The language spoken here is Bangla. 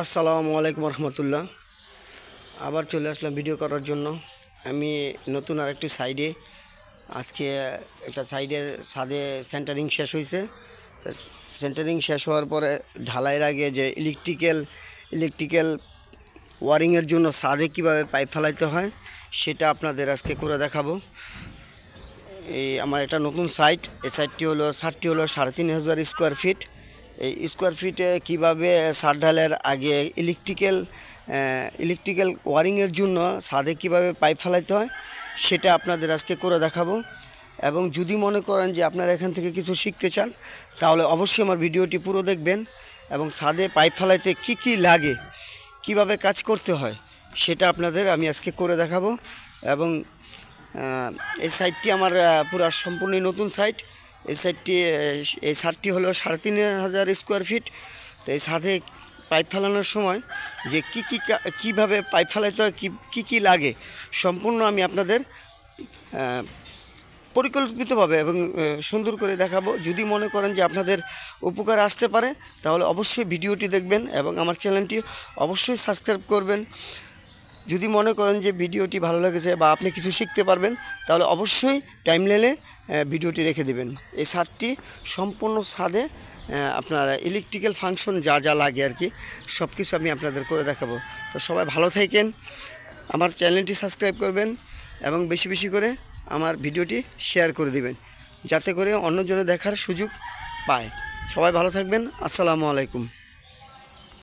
আসসালামু আলাইকুম রহমতুল্লাহ। আবার চলে আসলাম ভিডিও করার জন্য। আমি নতুন আরেকটি সাইডে আজকে একটা ছাদে সেন্টারিং শেষ হয়েছে। সেন্টারিং শেষ হওয়ার পরে ঢালাইয়ের আগে যে ইলেকট্রিক্যাল ওয়ারিংয়ের জন্য ছাদে কীভাবে পাইপ ফেলাইতে হয় সেটা আপনাদের আজকে করে দেখাবো। এই আমার একটা নতুন সাইট, এই সাইটটি হলো 3,500 স্কোয়ার ফিট। এই স্কোয়ার ফিটে কীভাবে ছাদ ঢালের আগে ইলেকট্রিক্যাল ওয়ারিংয়ের জন্য ছাদে কীভাবে পাইপ ফেলাইতে হয় সেটা আপনাদের আজকে করে দেখাবো। এবং যদি মনে করেন যে আপনারা এখান থেকে কিছু শিখতে চান তাহলে অবশ্যই আমার ভিডিওটি পুরো দেখবেন এবং ছাদে পাইপ ফেলাইতে কি লাগে, কিভাবে কাজ করতে হয় সেটা আপনাদের আমি আজকে করে দেখাবো। এবং এই সাইটটি আমার পুরো সম্পূর্ণ নতুন সাইট। এই ছাদটি হলো 3,500 স্কোয়ার ফিট। তো এই ছাদে পাইপ ফেলানোর সময় যে কীভাবে পাইপ ফেলাইতে হয়, কী লাগে সম্পূর্ণ আমি আপনাদের পরিকল্পিতভাবে এবং সুন্দর করে দেখাবো। যদি মনে করেন যে আপনাদের উপকার আসতে পারে তাহলে অবশ্যই ভিডিওটি দেখবেন এবং আমার চ্যানেলটি অবশ্যই সাবস্ক্রাইব করবেন। যদি মনে করেন যে ভিডিওটি ভালো লেগেছে বা আপনি কিছু শিখতে পারবেন তাহলে অবশ্যই টাইমলাইনে ভিডিওটি রেখে দেবেন। এই ছাদটি সম্পূর্ণ ছাদে আপনার ইলেকট্রিক্যাল ফাংশন যা লাগে আর কি সব কিছু আমি আপনাদের করে দেখাবো। তো সবাই ভালো থাকেন, আমার চ্যানেলটি সাবস্ক্রাইব করবেন এবং বেশি বেশি করে আমার ভিডিওটি শেয়ার করে দিবেন যাতে করে অন্যজনে দেখার সুযোগ পায়। সবাই ভালো থাকবেন। আসসালামু আলাইকুম।